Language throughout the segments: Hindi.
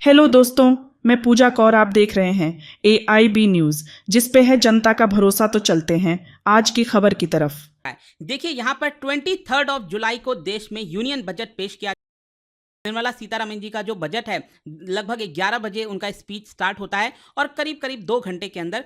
हेलो दोस्तों, मैं पूजा कौर। आप देख रहे हैं AIB न्यूज़, जिस पे है जनता का भरोसा। तो चलते हैं आज की खबर की तरफ। देखिए, यहाँ पर 23 जुलाई को देश में यूनियन बजट पेश किया। निर्मला सीतारमण जी का जो बजट है, लगभग 11 बजे उनका स्पीच स्टार्ट होता है और करीब करीब 2 घंटे के अंदर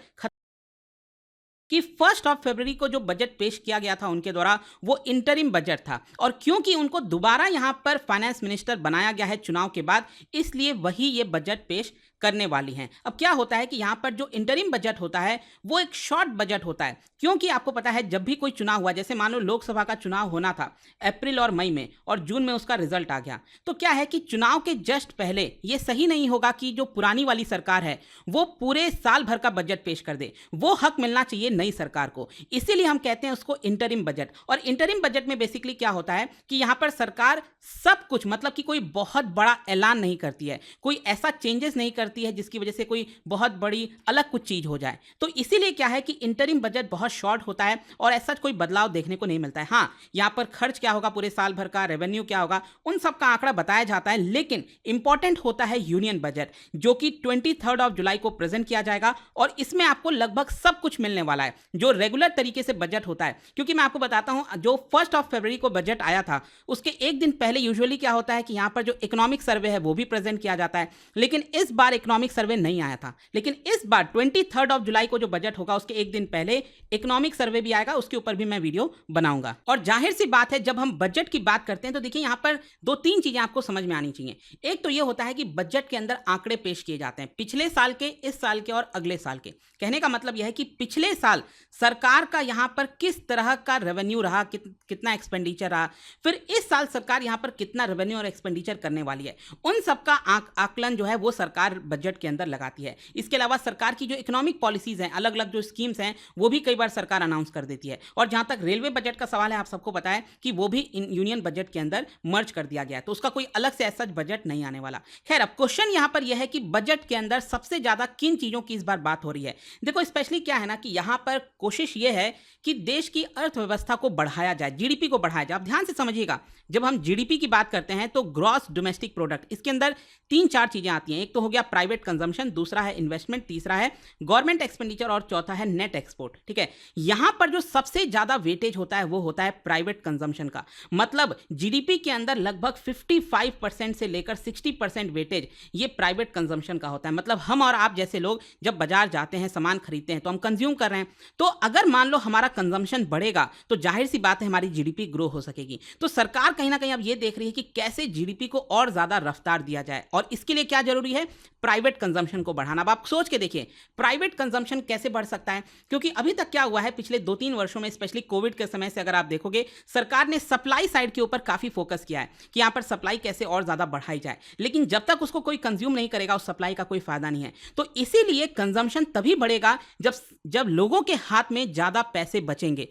कि 1 फरवरी को जो बजट पेश किया गया था उनके द्वारा, वो इंटरिम बजट था। और क्योंकि उनको दोबारा यहाँ पर फाइनेंस मिनिस्टर बनाया गया है चुनाव के बाद, इसलिए वही ये बजट पेश करने वाली हैं। अब क्या होता है कि यहाँ पर जो इंटरिम बजट होता है वो एक शॉर्ट बजट होता है, क्योंकि आपको पता है जब भी कोई चुनाव हुआ, जैसे मान लो लोकसभा का चुनाव होना था अप्रैल और मई में, और जून में उसका रिजल्ट आ गया, तो क्या है कि चुनाव के जस्ट पहले ये सही नहीं होगा कि जो पुरानी वाली सरकार है वो पूरे साल भर का बजट पेश कर दे। वो हक मिलना चाहिए नई सरकार को, इसीलिए हम कहते हैं उसको इंटरिम बजट। और इंटरिम बजट में बेसिकली क्या होता है कि यहाँ पर सरकार सब कुछ, मतलब कि कोई बहुत बड़ा ऐलान नहीं करती है, कोई ऐसा चेंजेस नहीं करती है जिसकी वजह से कोई बहुत बड़ी अलग कुछ चीज हो जाए। तो इसीलिए क्या है कि इंटरिम बजट बहुत शॉर्ट होता है और ऐसा कोई बदलाव देखने को नहीं मिलता है। हाँ, यहाँ पर खर्च क्या होगा पूरे साल भर का, रेवेन्यू क्या होगा, उन सब का आंकड़ा बताया जाता है। लेकिन इंपॉर्टेंट होता है यूनियन बजट, जो कि 23 जुलाई को प्रेजेंट किया जाएगा और इसमें आपको लगभग सब कुछ मिलने वाला है जो रेगुलर तरीके से बजट होता है। क्योंकि मैं आपको बताता हूं, जो 1 फरवरी को बजट आया था उसके एक दिन पहले यूजुअली क्या होता है कि यहां पर जो इकोनॉमिक सर्वे है वो भी प्रेजेंट किया जाता है, लेकिन इस बार इकोनॉमिक सर्वे नहीं आया था। लेकिन इस बार 23 जुलाई को जो बजट होगा उसके एक दिन पहले इकोनॉमिक सर्वे भी आएगा, उसके ऊपर भी मैं वीडियो बनाऊंगा। और जाहिर सी बात है, जब हम बजट की बात करते हैं तो देखिए यहां पर 2-3 चीजें आपको समझ में आनी चाहिए। एक तो ये होता है कि बजट के अंदर आंकड़े पेश किए जाते हैं, पिछले साल के, इस साल के और अगले साल के। कहने का मतलब यह है कि पिछले साल सरकार का यहां पर किस तरह का रेवेन्यू रहा, कितना एक्सपेंडिचर रहा, फिर इस साल सरकार यहां पर कितना रेवेन्यू और एक्सपेंडिचर करने वाली है, उन सबका आकलन जो है वो सरकार बजट के अंदर लगाती है। इसके अलावा सरकार की जो इकोनॉमिक पॉलिसीज हैं, अलग अलग जो स्कीम्स हैं, वो भी कई बार सरकार अनाउंस कर देती है। और जहां तक रेलवे बजट का सवाल है, आप सबको पता है कि वो भी यूनियन बजट के अंदर मर्ज कर दिया गया है, तो उसका कोई अलग से ऐसा बजट नहीं आने वाला। खैर, अब क्वेश्चन यहां पर यह है कि बजट के अंदर सबसे ज्यादा किन चीजों की इस बार बात हो रही है। देखो, स्पेशली क्या है ना कि यहां पर कोशिश यह है कि देश की अर्थव्यवस्था को बढ़ाया जाए, जीडीपी को बढ़ाया जाए। आप ध्यान से समझिएगा, जब हम जीडीपी की बात करते हैं तो ग्रॉस डोमेस्टिक प्रोडक्ट, इसके अंदर 3-4 चीजें आती हैं। एक तो हो गया प्राइवेट कंजम्पशन, दूसरा है इन्वेस्टमेंट, तीसरा है गवर्नमेंट एक्सपेंडिचर और चौथा है नेट एक्सपोर्ट। ठीक है, यहां पर जो सबसे ज्यादा वेटेज होता है वो होता है प्राइवेट कंजम्पशन का। मतलब जीडीपी के अंदर लगभग 55% से लेकर 60% वेटेज ये प्राइवेट कंजम्पशन का होता है। मतलब हम और आप जैसे लोग जब बाजार जाते हैं, सामान खरीदते हैं, तो हम कंज्यूम कर रहे हैं। तो अगर मान लो हमारा कंजम्पशन बढ़ेगा तो जाहिर सी बात है हमारी जीडीपी ग्रो हो सकेगी। तो सरकार कहीं ना कहीं अब ये देख रही है कि कैसे जीडीपी को और ज्यादा रफ्तार दिया जाए, और इसके लिए क्या जरूरी है, प्राइवेट कंजम्पशन को बढ़ाना। अब आप सोच के देखिए प्राइवेट कंजम्पशन कैसे बढ़ सकता है, क्योंकि अभी तक क्या हुआ है पिछले 2-3 वर्षों में, स्पेशली कोविड के समय से अगर आप देखोगे, सरकार ने सप्लाई साइड के ऊपर काफी फोकस किया है कि यहां पर सप्लाई कैसे और ज्यादा बढ़ाई जाए। लेकिन जब तक उसको कोई कंज्यूम नहीं करेगा, उस सप्लाई का कोई फायदा नहीं है। तो इसीलिए कंजम्पशन तभी बढ़ेगा जब लोगों के हाथ में ज्यादा पैसे बचेंगे,